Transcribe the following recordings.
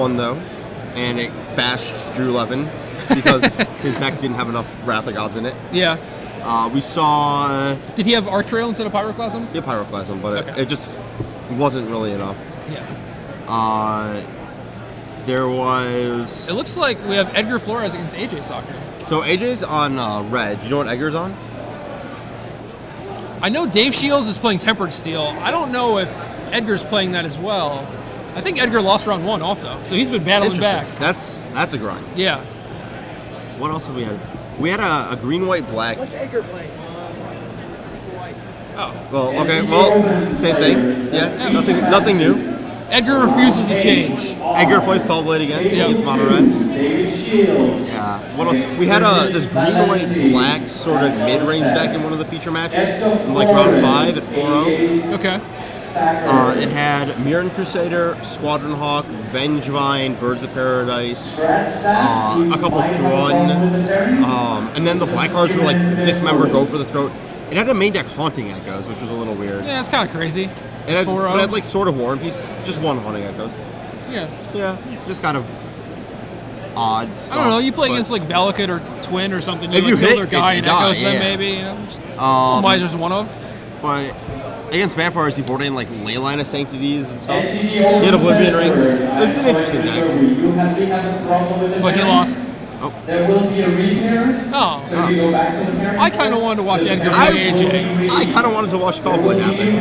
won though, and it bashed Drew Levin because his deck didn't have enough Wrath of Gods in it. Yeah. We saw... Did he have Arc Trail instead of Pyroclasm? Yeah, Pyroclasm, but okay. it just wasn't really enough. Yeah. There was... It looks like we have Edgar Flores against AJ Soccer. So AJ's on red. Do you know what Edgar's on? I know Dave Shields is playing Tempered Steel. I don't know if Edgar's playing that as well. I think Edgar lost round 1 also, so he's been battling back. That's a grind. Yeah. What else have we had? We had a green, white, black. What's Edgar playing? Oh. Well, okay, well, same thing. Yeah, nothing new. Edgar refuses to change. Edgar plays Callblade again. Yep. Against Mono Red. Yeah. What else? We had this green, white, black sort of mid-range deck in one of the feature matches, in like round 5 at 4-0. Okay. It had Mirren Crusader, Squadron Hawk, Vengevine, Birds of Paradise, a couple Thrun, and then the black cards were like Dismember, Go for the Throat. It had a main deck Haunting Echoes, which was a little weird. Yeah, it's kind of crazy. It had like Sword of War and Peace, just one Haunting Echoes. Yeah. Yeah, just kind of odd stuff. I don't know, you play against like Valakut or Twin or something, if you kill hit, their guy and die, Echoes yeah. them maybe, you know. Just, Miser's one of. But against Vampires, he brought in like Leyline of Sanctities and stuff. He had Oblivion Rings. It was an interesting deck. But he lost. Oh. There will be a repair. Oh. So if you go back to the parent. I kind of wanted to watch Edgar play AJ. I kind of wanted to watch Callblade happen.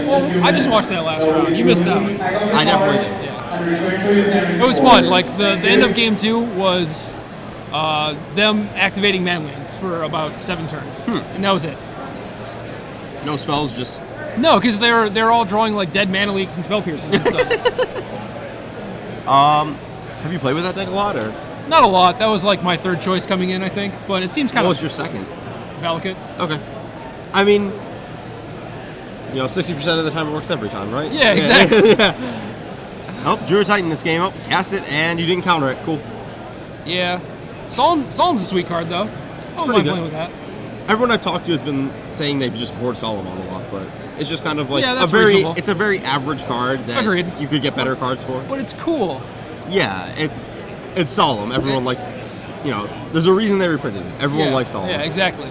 Well, I just watched that last round. You missed out. I definitely did. Yeah. It was fun. Like the end of game 2 was them activating manlands for about 7 turns, and that was it. No spells, just... No, because they're all drawing like dead mana leaks and spell pierces and stuff. Have you played with that deck a lot, or? Not a lot. That was like my 3rd choice coming in, I think. But it seems kind What of... was your 2nd? Valakut. Okay. I mean, 60% of the time it works every time, right? Yeah, exactly. Yeah. Oh, drew a Titan this game. Oh, cast it, and you didn't counter it. Cool. Yeah. Solemn's a sweet card, though. I don't mind playing with that. Everyone I've talked to has been saying they just board Solomon a lot, but it's just kind of like reasonable. It's a very average card that Agreed. You could get better cards for. But it's cool. Yeah, it's solemn. Everyone likes, there's a reason they reprinted it. Everyone likes solemn. Yeah, exactly.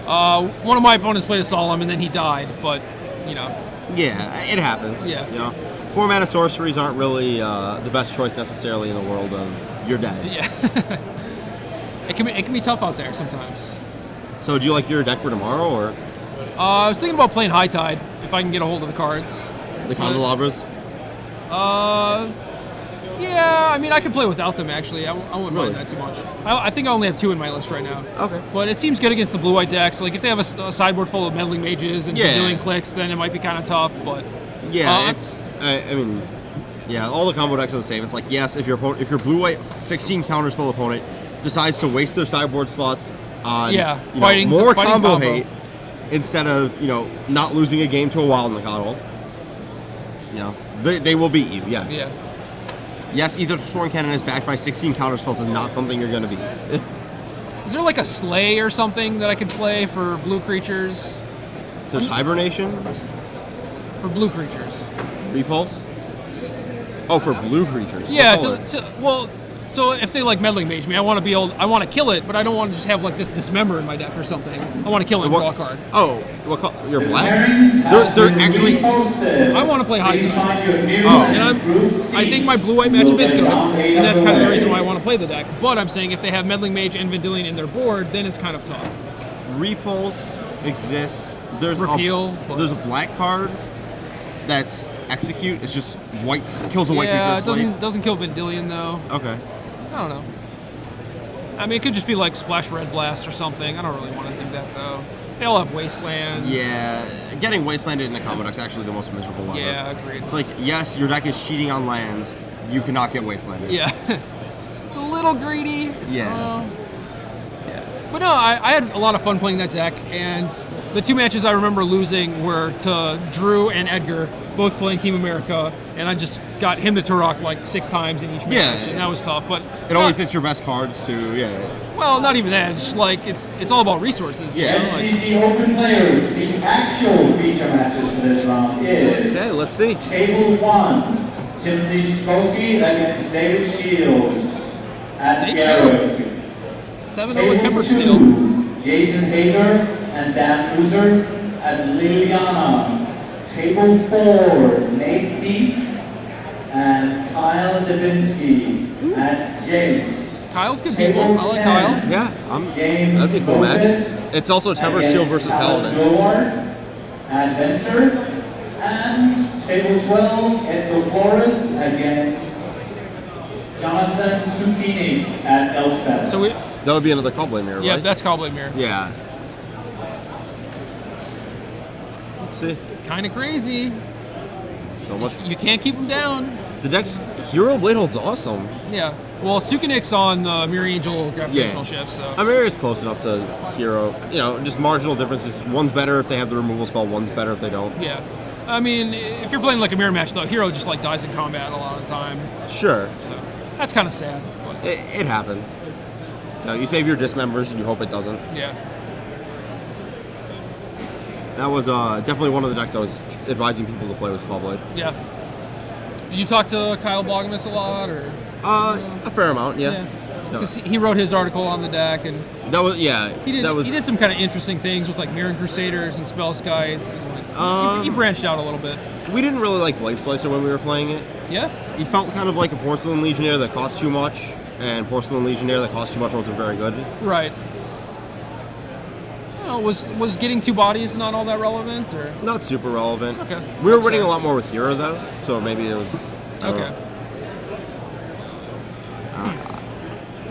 One of my opponents played a solemn and then he died, but Yeah, it happens. Yeah. 4 mana sorceries aren't really the best choice necessarily in the world of your decks. Yeah. It can be tough out there sometimes. So do you like your deck for tomorrow, or? I was thinking about playing High Tide if I can get a hold of the cards. The Candelabras? Yeah, I mean, I could play without them, actually. I wouldn't Really? mind that too much. I think I only have 2 in my list right now. Okay. But it seems good against the blue-white decks. Like, if they have a sideboard full of Meddling Mages and million clicks, then it might be kind of tough, but... Yeah, all the combo decks are the same. It's like, yes, if your blue-white 16 counterspell opponent decides to waste their sideboard slots on fighting combo hate instead of, not losing a game to a Wild Nacatl, they will beat you, yes. Yeah. Yes, either Sworn Cannon is backed by 16 counterspells is not something you're going to beat. Is there like a Slay or something that I could play for blue creatures? There's Hibernation. For blue creatures. Repulse? Oh, for blue creatures. Yeah, so if they like Meddling Mage me, I want to kill it, but I don't want to just have like this Dismember in my deck or something. I want to kill it and draw a card. Oh, what color? You're black? They're actually... I want to play High Tide. Oh. And I think my blue-white matchup is good, and that's kind of the reason why I want to play the deck. But I'm saying if they have Meddling Mage and Vendilion in their board, then it's kind of tough. Repulse exists. There's a black card that's Execute. It's just white, kills a white creature. Yeah, it doesn't kill Vendilion though. Okay. I don't know. I mean, it could just be like Splash Red Blast or something. I don't really want to do that though. They all have Wastelands. Yeah, getting Wastelanded in a combo deck is actually the most miserable one. Yeah, agreed. It's like, yes, your deck is cheating on lands. You cannot get Wastelanded. Yeah. It's a little greedy. Yeah. But no, I had a lot of fun playing that deck, and the 2 matches I remember losing were to Drew and Edgar, both playing Team America, and I just got him to Turok like 6 times in each match, and that was tough. But it always hits your best cards too. Yeah. Well, not even that. It's just like it's all about resources. Yeah. The open players, the actual feature matches for this round is. Okay, let's see. Table 1. Timothy Skokie against David Shields at Dave Garrett. Shields. 7-0 with Table Tempered 2, Steel. Jason Hager and Dan Loser at Liliana. Table 4, Nate Pease and Kyle Dembinski at Jace. Kyle's good people. I like Kyle. Yeah, that'd be a cool match. It's also Tempered Steel versus Paladin. At Venture. And table 12, Edgar Flores against Jonathan Zucchini at Elspeth. So we, That would be another Cobblade Mirror, yeah, right? that's Cobblade Mirror. Yeah. Let's see. Kind of crazy. So much. You can't keep him down. The deck's Hero Blade Hold's awesome. Yeah. Well, Sukanik's on the Mirror Angel gravitational shift, so. I mean, it's close enough to Hero. You know, just marginal differences. One's better if they have the removal spell. One's better if they don't. Yeah. I mean, if you're playing like a mirror match, though, Hero just like dies in combat a lot of the time. Sure. So that's kind of sad. But It happens. You know, you save your dismembers and you hope it doesn't. yeah. That was definitely one of the decks I was advising people to play was Cobblade. Yeah. Did you talk to Kyle Blogamus a lot, or? A fair amount, yeah. No. Because he wrote his article on the deck, and That was, yeah. he did. That was, He did some kind of interesting things with like Mirror Crusaders and Spell Skites. And, like, he branched out a little bit. We didn't really like Blade Slicer when we were playing it. Yeah. He felt kind of like a Porcelain Legionnaire that cost too much, and Porcelain Legionnaire that cost too much wasn't very good. Right. Oh, was getting 2 bodies not all that relevant, or? Not super relevant. Okay. We were That's winning fair. a lot more with Hero though, so maybe it was. I don't Okay. know.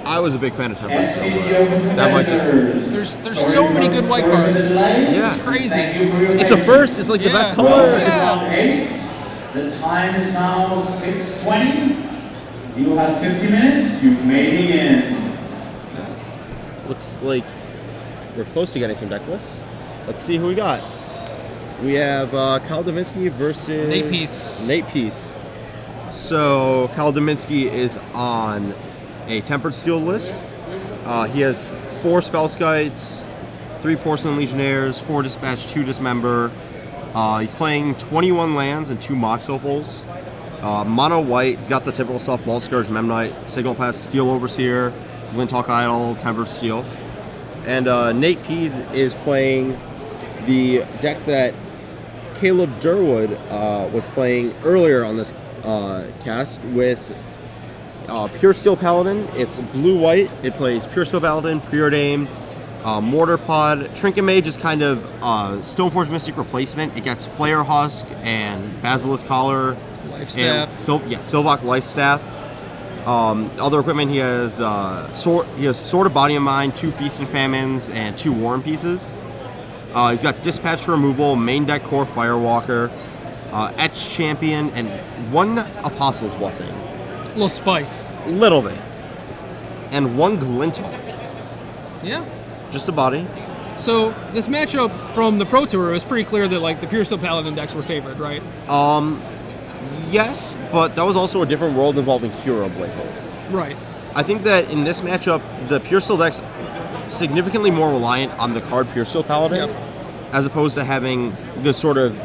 I was a big fan of Tempered Steel. SCGCIN That might just. There's so many good white cards. Yeah. It's crazy. It's a first. It's like the best Yeah. color. Yeah. It's- The time is now 6:20. You have 50 minutes. You may begin. Looks like we're close to getting some deck lists. Let's see who we got. We have Kyle Dembinski versus Nate Pease. Nate Pease. So Kyle Dembinski is on a Tempered Steel list. He has 4 Spell Skites, 3 Porcelain Legionnaires, 4 Dispatch, 2 Dismember. He's playing 21 lands and 2 Mox Opals. Mono white. He's got the typical stuff: Malt Scourge, Memnite, Signal Pass, Steel Overseer, Glinthawk Idol, Tempered Steel. And Nate Pease is playing the deck that Caleb Durwood was playing earlier on this cast with Pure Steel Paladin. It's blue-white. It plays Pure Steel Paladin, Preordain, Mortar Pod. Trinket Mage is kind of Stoneforge Mystic replacement. It gets Flare Husk and Basilisk Collar. Life Staff. And Sylvok Life Staff. Other equipment, he has Sword of Body and Mind, 2 Feast and Famines, and 2 War and Pieces. He's got Dispatch for removal, main deck core Firewalker, Etch Champion, and 1 Apostle's Blessing. A little spice. Little bit. And 1 Glinthawk. Yeah. Just a body. So this matchup from the Pro Tour, it was pretty clear that like the Pure Steel Paladin decks were favored, right? Yes, but that was also a different world involving Hero Blade Hold. Right. I think that in this matchup, the Pure Steel deck's significantly more reliant on the card Pure Steel Paladin, Yep. as opposed to having this sort of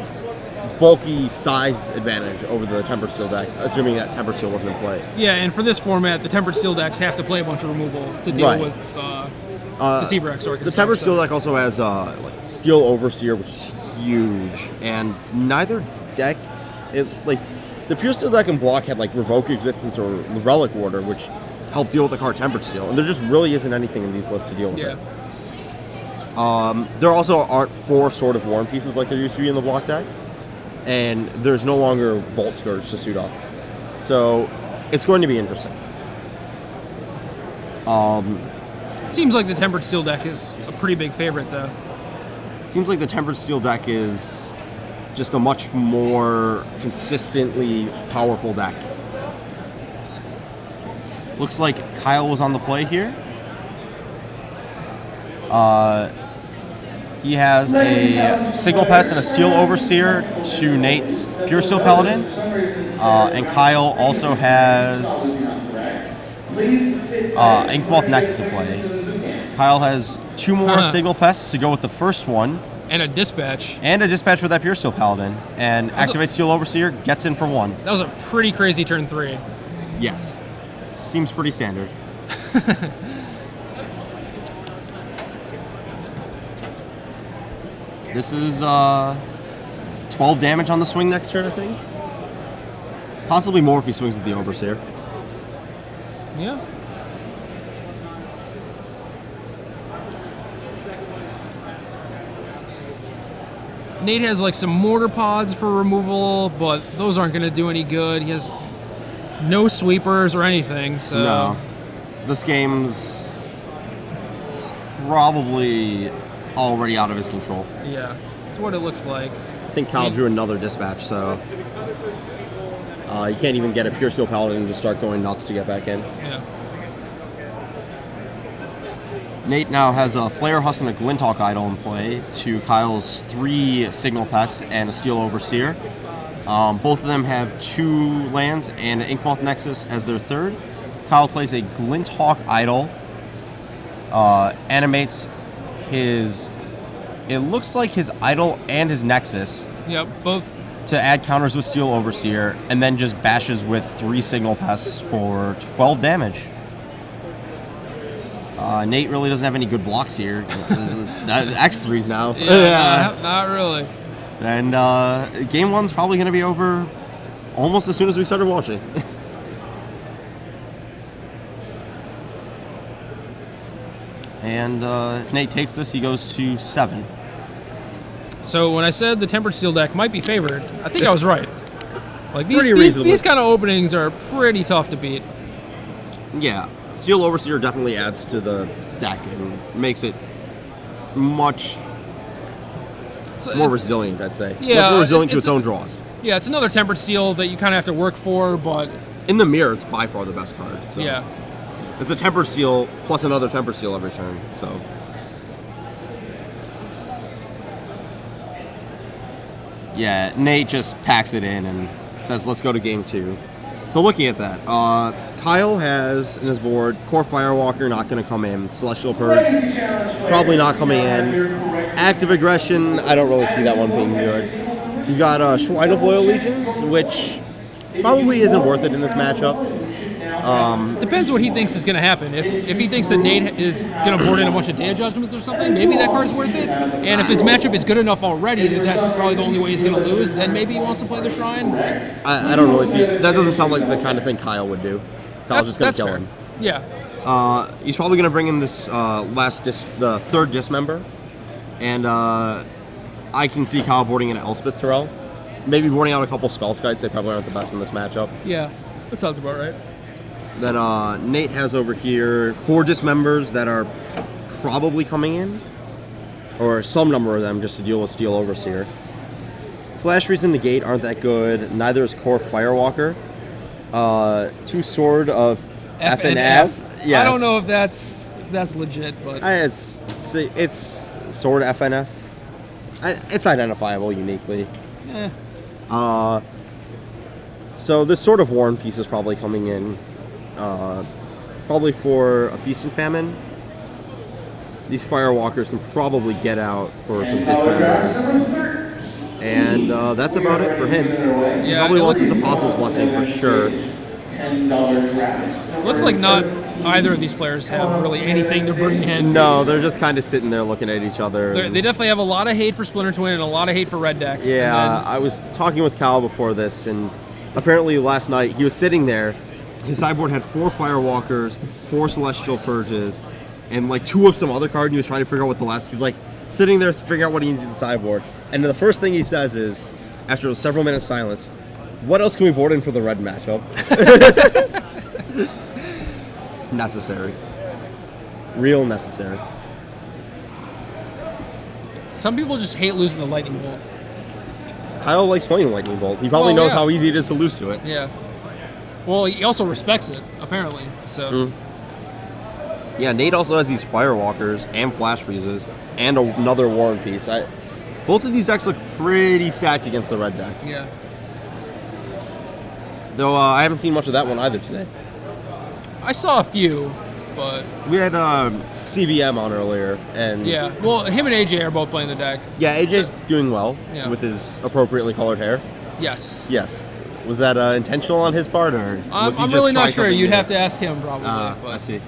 bulky size advantage over the Tempered Steel deck, assuming that Tempered Steel wasn't in play. Yeah, and for this format, the Tempered Steel decks have to play a bunch of removal to deal Right. with Deceiver Exorc. The Tempered Steel deck also has like Steel Overseer, which is huge, and neither deck, the Pure Steel deck and block had like Revoke Existence or Relic Warder, which help deal with the card Tempered Steel, and there just really isn't anything in these lists to deal with Yeah. it. There also aren't 4 Sword of War and Pieces like there used to be in the block deck, and there's no longer Vault Scourge to suit up. So it's going to be interesting. Seems like the Tempered Steel deck is a pretty big favorite, though. Seems like the Tempered Steel deck is just a much more consistently powerful deck. Looks like Kyle was on the play here. He has a Signal Pest and a Steel Overseer to Nate's Pure Steel Paladin. And Kyle also has Inkmoth Nexus to play. Kyle has 2 more Signal Pests to go with the first one. And a dispatch. And a dispatch with that Pure Steel Paladin. And activate Steel Overseer, gets in for 1. That was a pretty crazy turn 3. Yes. Seems pretty standard. This is 12 damage on the swing next turn, I think. Possibly more if he swings at the Overseer. Yeah. Nate has like some mortar pods for removal, but those aren't going to do any good. He has no sweepers or anything, so... No. This game's probably already out of his control. Yeah, that's what it looks like. I think Kyle drew another dispatch, so... you can't even get a Pure Steel Paladin and just start going nuts to get back in. Yeah. Nate now has a Flare Husk and a Glinthawk Idol in play to Kyle's 3 Signal Pests and a Steel Overseer. Both of them have 2 lands and an Inkmoth Nexus as their 3rd. Kyle plays a Glinthawk Idol, animates his... It looks like his Idol and his Nexus. Yep, both. To add counters with Steel Overseer, and then just bashes with 3 Signal Pests for 12 damage. Nate really doesn't have any good blocks here. X3s now. Yeah, not really. And game 1's probably going to be over almost as soon as we started watching. And if Nate takes this, he goes to 7. So when I said the Tempered Steel deck might be favored, I think I was right. Like these kind of openings are pretty tough to beat. Yeah, Steel Overseer definitely adds to the deck and makes it much more resilient, I'd say. Yeah, much more resilient to its own draws. Yeah, it's another Tempered Steel that you kind of have to work for, but... In the mirror, it's by far the best card. So. Yeah. It's a Tempered Steel plus another Tempered Steel every turn, so... Yeah, Nate just packs it in and says, let's go to game 2. So looking at that, Kyle has in his board, Core Firewalker not going to come in, Celestial Purge probably not coming in, Active Aggression, I don't really see that one being good. He's got Shrine of Loyal Legions, which probably isn't worth it in this matchup. Depends what he thinks is going to happen. If he thinks that Nate is going to board in a bunch of Day Judgments or something, maybe that card's worth it. And if his matchup is good enough already that that's probably the only way he's going to lose, then maybe he wants to play the Shrine. I don't really see it. That doesn't sound like the kind of thing Kyle would do. Kyle's just going to kill him. Yeah. He's probably going to bring in this the 3rd Dismember. And I can see Kyle boarding in an Elspeth Thrall. Maybe boarding out a couple Spell Skites. They probably aren't the best in this matchup. Yeah, that sounds about right. Then Nate has over here 4 Dismembers that are probably coming in, or some number of them just to deal with Steel Overseer. Flash Freeze and Negate aren't that good. Neither is Core Firewalker. 2 Sword of F and F. Yes. I don't know if that's legit, but it's Sword F and F. It's identifiable uniquely. So this sort of War and Peace is probably coming in. Probably for a Feast and Famine. These Firewalkers can probably get out for some Dismembers. And that's about it for him. He probably wants some Apostle's Blessing for sure. Looks like not either of these players have really anything to bring in. No, they're just kind of sitting there looking at each other. They definitely have a lot of hate for Splinter Twin and a lot of hate for red decks. Yeah, I was talking with Kyle before this, and apparently last night he was sitting there. His sideboard had 4 Firewalkers, 4 Celestial Purges, and like 2 of some other card, and he was trying to figure out what the last... He's like sitting there figuring out what he needs in the sideboard. And the first thing he says is, after several minutes silence, what else can we board in for the red matchup? Necessary. Real necessary. Some people just hate losing the Lightning Bolt. Kyle likes playing Lightning Bolt. He probably knows how easy it is to lose to it. Yeah. Well, he also respects it, apparently. So. Yeah, Nate also has these Firewalkers and Flash Freezes and another War and Peace. Both of these decks look pretty stacked against the red decks. Yeah. Though I haven't seen much of that one either today. I saw a few. but We had CVM on earlier, and yeah. Well, him and AJ are both playing the deck. yeah, AJ's doing well Yeah. with his appropriately colored hair. Yes. Yes. Was that intentional on his part, or was he I'm just really not trying sure. something You'd new? have to ask him probably. I But see.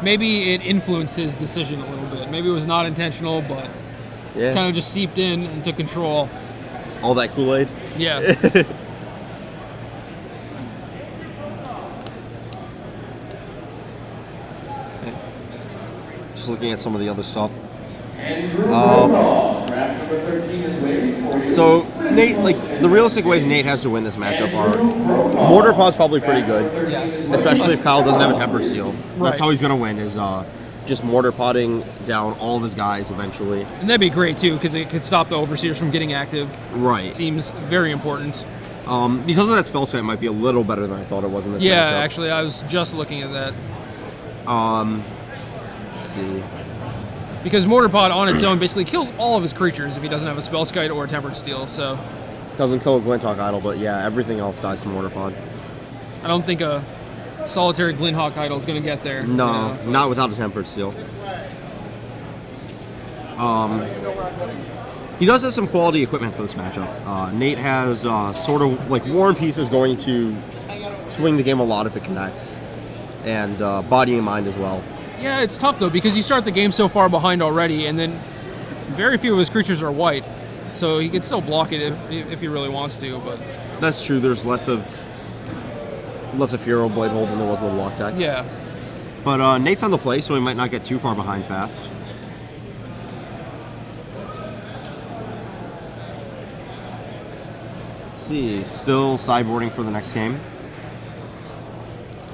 maybe it influenced his decision a little bit. Maybe it was not intentional, but Yeah. kind of just seeped in and took control. All that Kool-Aid. Yeah. Just looking at some of the other stuff. Andrew Rodolph, draft number 13 is waiting for you. So Nate, like the realistic ways Nate has to win this matchup are Mortar Pod's probably pretty good, Yes. especially if Kyle doesn't have a tempered seal. Right. That's how he's gonna win is just mortar potting down all of his guys eventually. And that'd be great too, because it could stop the overseers from getting active. Right. Seems very important. Because of that spell set, it might be a little better than I thought it was in this Yeah, matchup. actually, I was just looking at that. Let's see. Because Mortarpod on its own basically kills all of his creatures if he doesn't have a Spellskite or a Tempered Steel, so Doesn't kill a Glinthawk Idol, but yeah, everything else dies to Mortar Pod. I don't think a solitary Glinthawk Idol is going to get there. No, you know. not without a tempered seal. He does have some quality equipment for this matchup. Nate has sort of like War and Peace is going to swing the game a lot if it connects, and Body and Mind as well. Yeah, it's tough though, because you start the game so far behind already, and then very few of his creatures are white, so he can still block it if he really wants to. But That's true. There's less of Hero Blade Hold than there was with Lock Deck. yeah, But Nate's on the play, so he might not get too far behind fast. Let's see. Still sideboarding for the next game.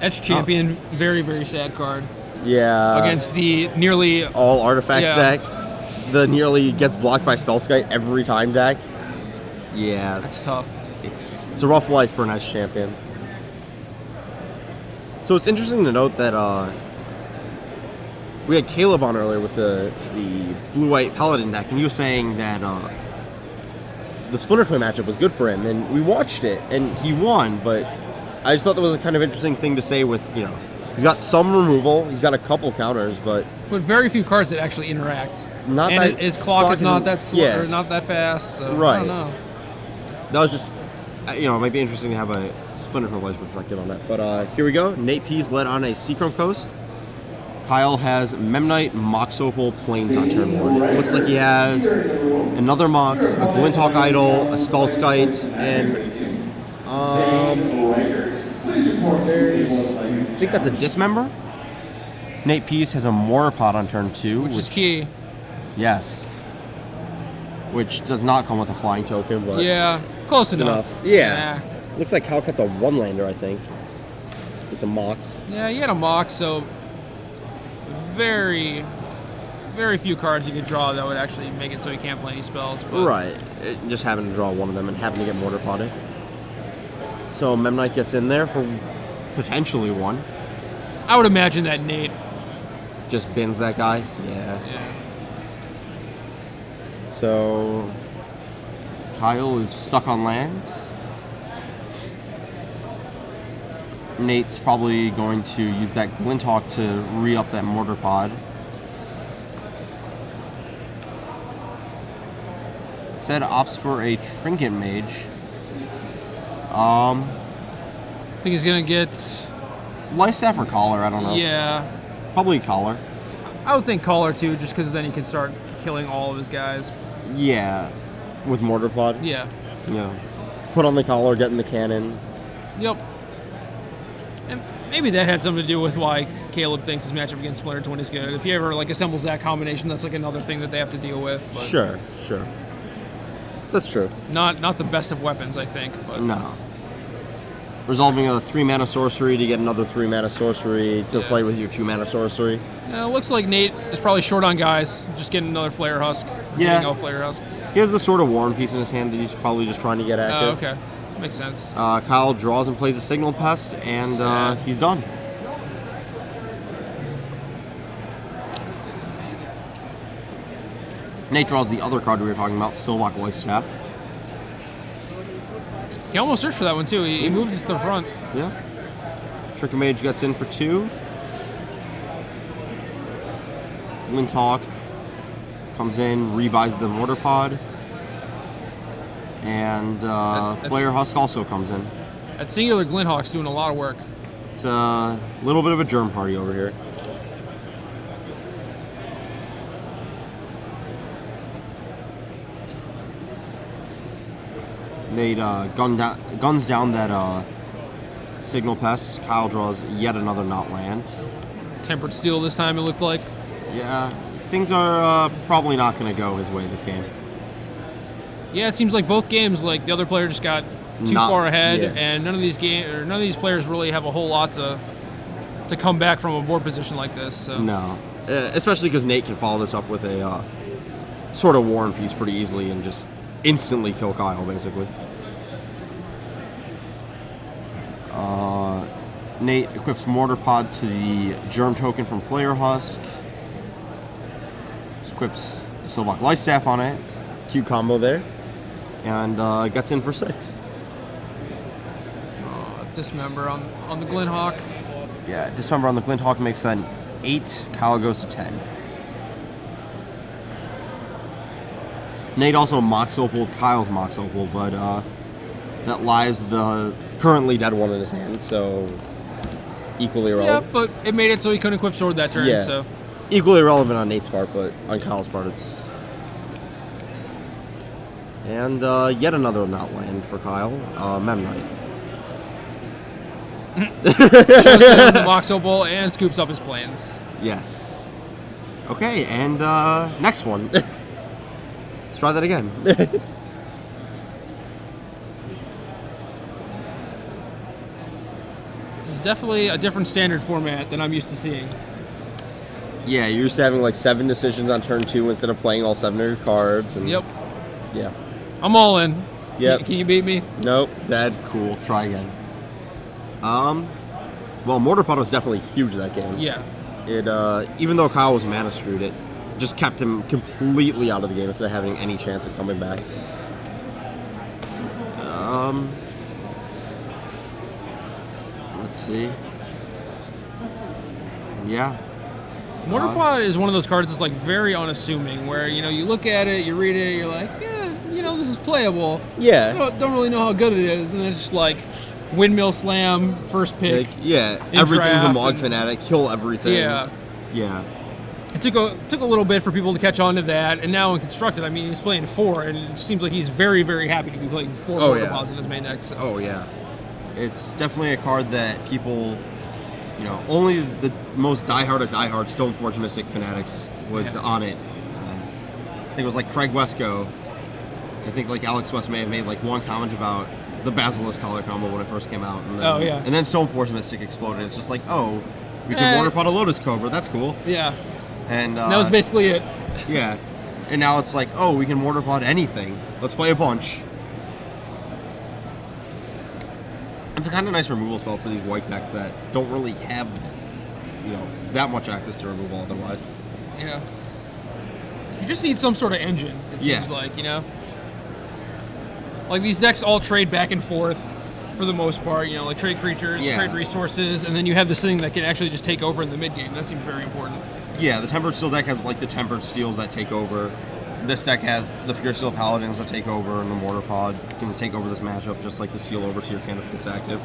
Etch Champion, very, very sad card. Yeah. Against the nearly all artifacts Yeah. deck. The nearly gets blocked by Spellskite every time deck. Yeah. That's tough. It's a rough life for an Edge champion. So it's interesting to note that we had Caleb on earlier with the blue-white Paladin deck, and he was saying that the Splinter Twin matchup was good for him, and we watched it, and he won, but I just thought that was a kind of interesting thing to say with, he's got some removal, he's got a couple counters, but very few cards that actually interact. Not and that- his clock is not that slow, yeah. or not that fast. So Right. I don't know. that was just, it might be interesting to have a Splinter Twin player's perspective on that. But here we go. Nate Pease led on a Seachrome Coast. Kyle has Memnite, Mox Opal, Plains on turn one. It looks like he has another Mox, a Glinthawk Idol, a Spellskite, and there's, I think that's a Dismember. Nate Pease has a Mortarpod on turn two, Which is key. Yes. Which does not come with a flying token, but Yeah, close enough. Yeah. Looks like Kyle cut the one-lander, I think. With the Mox. Yeah, he had a Mox, so very, very few cards you could draw that would actually make it so he can't play any spells. But Right. Just having to draw one of them and having to get Mortar Potted. So Memnite gets in there for potentially one. I would imagine that Nate. Just bins that guy. Yeah. Yeah. So Kyle is stuck on lands. Nate's probably going to use that Glinthawk to re-up that Mortar Pod. Said opts for a Trinket Mage. I think he's gonna get. Life Staff or Collar, I don't know. Yeah, Probably Collar. I would think Collar too, just because then he can start killing all of his guys. Yeah. With Mortar Pod. Yeah. Yeah. Put on the Collar, get in the cannon. Yep. And maybe that had something to do with why Caleb thinks his matchup against Splinter Twin is good. If he ever assembles that combination, that's another thing that they have to deal with. But Sure. That's true. Not the best of weapons, I think. But No. Resolving a 3-mana sorcery to get another 3-mana sorcery to play with your 2-mana sorcery. it looks like Nate is probably short on guys. Just getting another Flare Husk. Yeah. Getting a Flare Husk. He has the sort of War and Peace in his hand that he's probably just trying to get Oh, active. okay. Makes sense. Kyle draws and plays a Signal Pest, and Sad. he's done. Nate draws the other card we were talking about, Silvok Life Staff. He almost searched for that one too. He moved it to the front. Yeah. Tricker Mage gets in for 2. Glinthawk comes in, rebuys the Mortar Pod. And Flare Husk also comes in. That singular Glinthawk's doing a lot of work. It's a little bit of a germ party over here. Nate guns down that Signal Pest. Kyle draws yet another not land. Tempered Steel this time, it looked like. Yeah, things are probably not going to go his way this game. Yeah, it seems like both games, like the other player just got too far ahead, and none of these players really have a whole lot to come back from a board position like this. So. No, especially because Nate can follow this up with a sort of War and Peace pretty easily and just instantly kill Kyle, basically. Nate equips Mortar Pod to the Germ Token from Flare Husk. Equips the Silvok Lightstaff on it. Cute combo there. And gets in for 6. Dismember on the Glinthawk. Yeah, Dismember on the Glinthawk makes that an 8. Kyle goes to 10. Nate also Mox Opal with Kyle's Mox Opal, but that lives the currently dead one in his hand, so equally irrelevant. Yeah, but it made it so he couldn't equip Sword that turn, so. Equally irrelevant on Nate's part, but on Kyle's part, it's... And yet another not land for Kyle, Memnite. Shows him the Mox Opal and scoops up his plans. Yes. Okay, and next one. Let's try that again. This is definitely a different standard format than I'm used to seeing. Yeah, you're used to having like 7 decisions on turn 2 instead of playing all 7 of your cards. And yep. Yeah. I'm all in. Yep. Can you beat me? Nope. That cool. Try again. Well, Mortar Pod was definitely huge that game. Yeah. It even though Kyle was mana screwed, it just kept him completely out of the game instead of having any chance of coming back. Let's see. Yeah. Mortar Pod is one of those cards that's like very unassuming, where you look at it, you read it, you're like, yeah, this is playable. Yeah. Don't really know how good it is, and then it's just like Windmill Slam, first pick. Like, yeah, everything's a Mog Fanatic, kill everything. Yeah. Yeah. It took a little bit for people to catch on to that, and now in Constructed, I mean, he's playing 4, and it seems like he's very, very happy to be playing 4 Mortar Pods in his main deck. So. Oh, yeah. It's definitely a card that people, only the most diehard of diehards, Stoneforge Mystic fanatics was on it. I think it was like Craig Wesco. I think like Alex West may have made like one comment about the Basilisk color combo when it first came out. And then, And then Stoneforge Mystic exploded. It's just like, oh, we can Mortar Pod a Lotus Cobra. That's cool. Yeah. And that was basically it. Yeah. And now it's like, oh, we can Mortar Pod anything. Let's play a bunch. It's a kind of nice removal spell for these white decks that don't really have, that much access to removal otherwise. Yeah. You just need some sort of engine, it seems like, Like, these decks all trade back and forth for the most part, like trade creatures, trade resources, and then you have this thing that can actually just take over in the mid-game. That seems very important. Yeah, the Tempered Steel deck has, like, the Tempered Steels that take over. This deck has the Pure Steel Paladins that take over, and the Mortar Pod can take over this matchup, just like the Steel Overseer can if it gets active.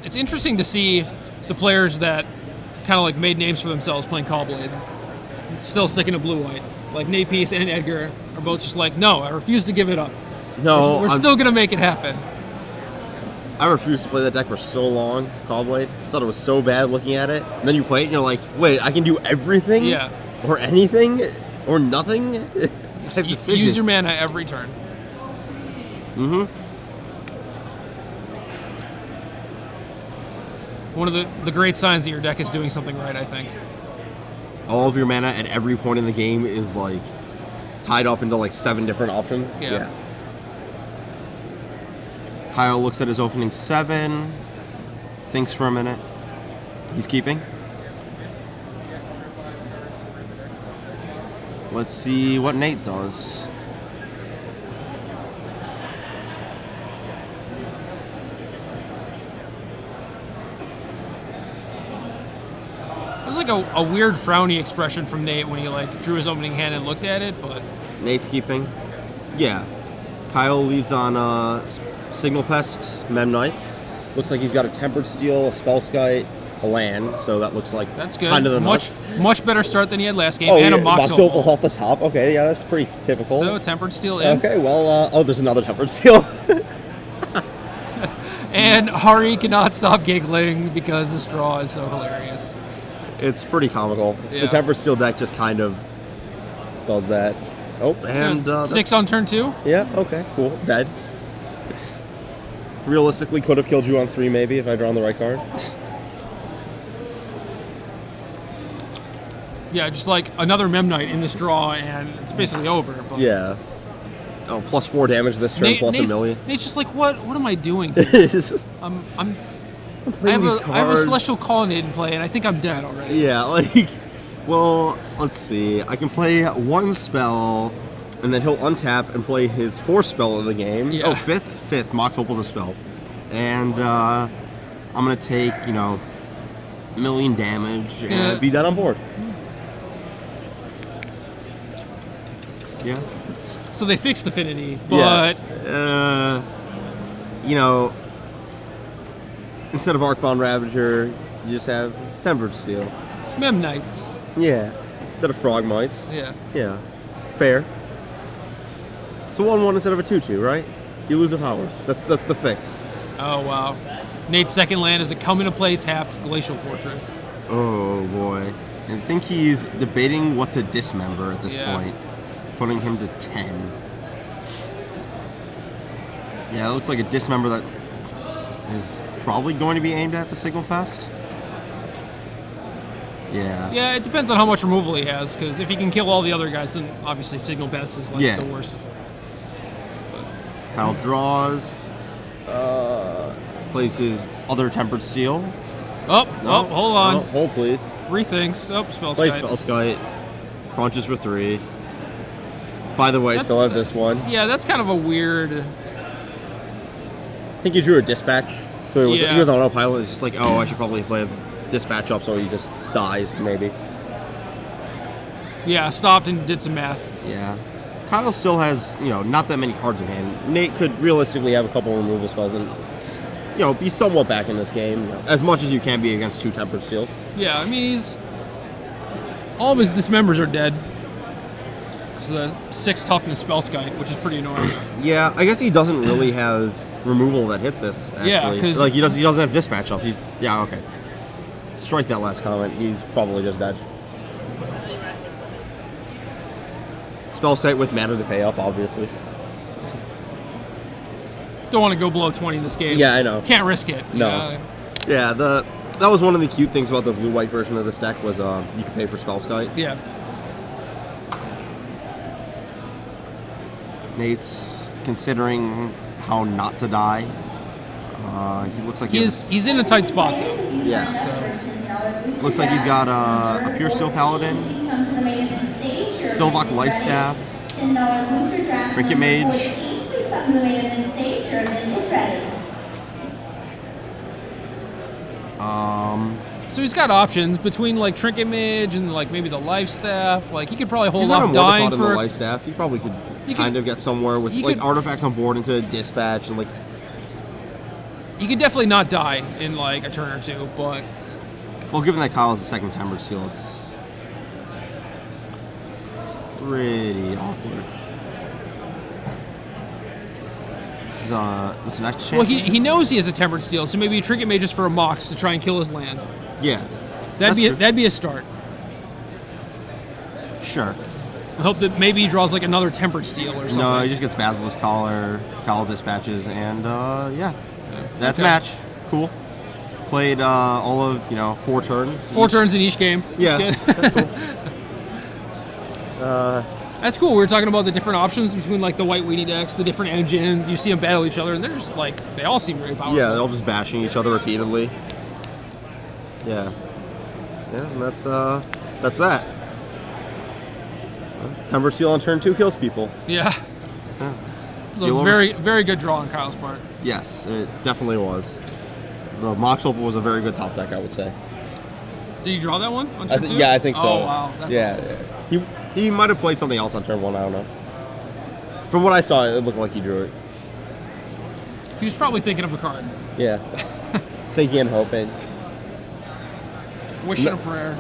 It's interesting to see the players that kind of like made names for themselves playing Callblade still sticking to blue-white. Like Nate Pease and Edgar are both just like, no, I refuse to give it up. No, we're still going to make it happen. I refused to play that deck for so long, Callblade. I thought it was so bad looking at it. And then you play it and you're like, wait, I can do everything? Yeah. Or anything? Or nothing? Use your mana every turn. Mm-hmm. One of the great signs that your deck is doing something right, I think. All of your mana at every point in the game is like tied up into like 7 different options. Yeah. Kyle looks at his opening 7, thinks for a minute. He's keeping. Let's see what Nate does. It was like a weird frowny expression from Nate when he like drew his opening hand and looked at it, but Nate's keeping. Yeah. Kyle leads on Signal Pest, Mem Knights. Looks like he's got a Tempered Steel, a Spellskite, a land, so that looks like that's good. Kind of the nuts. Much better start than he had last game, Oh, and yeah, a Mox Opal Opal. off the top. Okay, yeah, that's pretty typical. So Tempered Steel in. Okay, well, oh, there's another Tempered Steel. And Hari cannot stop giggling because this draw is so hilarious. It's pretty comical. Yeah. The Tempered Steel deck just kind of does that. Oh, and 6 on turn 2. Yeah. Okay. Cool. Dead. Realistically, could have killed you on 3 maybe if I drawn the right card. Yeah, just like another Memnite in this draw, and it's basically over. But Yeah. Oh, plus 4 damage this turn, plus Nate's, a million. Nate's just like, what am I doing here? It's just- I have a cards. Celestial Colonnade in play, and I think I'm dead already. Yeah, like, well, let's see. I can play 1 spell, and then he'll untap and play his 4th spell of the game. Yeah. Oh, fifth. Mox Opal's a spell. And I'm going to take, a million damage and be dead on board. Yeah. So they fixed Affinity, but... Yeah. Instead of Arcbound Ravager, you just have Tempered Steel. Memnites. Yeah. Instead of Frogmites. Yeah. Yeah. Fair. It's a 1-1 instead of a 2-2, right? You lose a power. That's the fix. Oh, wow. Nate's second land is a come into play tapped Glacial Fortress. Oh, boy. I think he's debating what to dismember at this point. Putting him to 10. Yeah, it looks like a dismember that is probably going to be aimed at the Signal Pest. Yeah. Yeah, it depends on how much removal he has, because if he can kill all the other guys, then obviously Signal Pest is like the worst. Kyle draws. Plays his other Tempered Steel. Hold on. No, hold, please. Rethinks. Spellskite. Play Spellskite. Crunches for 3. By the way, still have this one. Yeah, that's kind of a weird... I think he drew a Dispatch. So he was on autopilot. It's just like, I should probably play a Dispatch up so he just dies, maybe. Yeah, stopped and did some math. Yeah. Kyle still has, not that many cards in hand. Nate could realistically have a couple removal spells and, be somewhat back in this game. As much as you can be against 2 Tempered Steels. Yeah, I mean, all of his dismembers are dead. So the 6 toughness Spellskite, which is pretty annoying. Yeah, I guess he doesn't really have removal that hits this, actually. Yeah, because... Like, he doesn't have Dispatch up. Yeah, okay. Strike that last comment. He's probably just dead. Spellskite with mana to pay up, obviously. Don't want to go below 20 in this game. Yeah, I know. Can't risk it. No. Yeah, that was one of the cute things about the blue-white version of this deck was you could pay for Spellskite. Yeah. Nate's considering how not to die. He looks like he's in a tight spot though. Yeah. So looks like he's got a Pure Steel Paladin, Sylvok Lifestaff, Trinket Mage. So he's got options between like Trinket Mage and like maybe the Lifestaff. Like he could probably hold He's off dying for for the Lifestaff. He probably could kind of get somewhere with like artifacts on board into Dispatch and like. He could definitely not die in like a turn or 2, but. Well, given that Kyle is the second Tempered Steel, it's pretty awkward. This next champion? Well, he knows he has a Tempered Steel, so maybe Trinket Mage is for a Mox to try and kill his land. Yeah. That'd be a start. Sure. I hope that maybe he draws like another Tempered Steel or something. No, he just gets Basilisk Collar, Kyle Dispatches, and yeah. That's okay. Match. Cool. Played all of, 4 turns. 4 turns in each game. Yeah. That's cool. That's cool. We were talking about the different options between like the white weenie decks, the different engines. You see them battle each other, and they're just like, they all seem very powerful. Yeah, they're all just bashing each other repeatedly. Yeah. Yeah, and that's that. Temper Seal on turn 2 kills people. Yeah. It's a Seal very, very good draw on Kyle's part. Yes, it definitely was. The Mox Opal was a very good top deck, I would say. Did you draw that one on turn 2? Yeah, I think so. Oh, wow. That's awesome. He might have played something else on turn 1, I don't know. From what I saw, it looked like he drew it. He was probably thinking of a card. Yeah. Thinking and hoping. Wishing a prayer.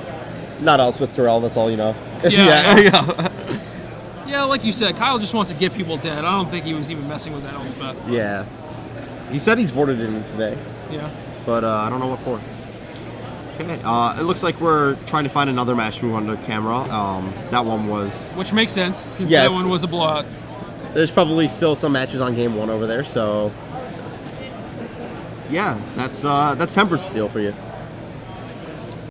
Not Elspeth Corral, that's all you know. Yeah. Yeah, like you said, Kyle just wants to get people dead. I don't think he was even messing with that Elspeth. Yeah. He said he's boarded in today. Yeah. But I don't know what for. Okay, it looks like we're trying to find another match move on the camera. That one was... Which makes sense, since Yes. that one was a blowout. There's probably still some matches on game 1 over there, so... Yeah, that's Tempered Steel for you.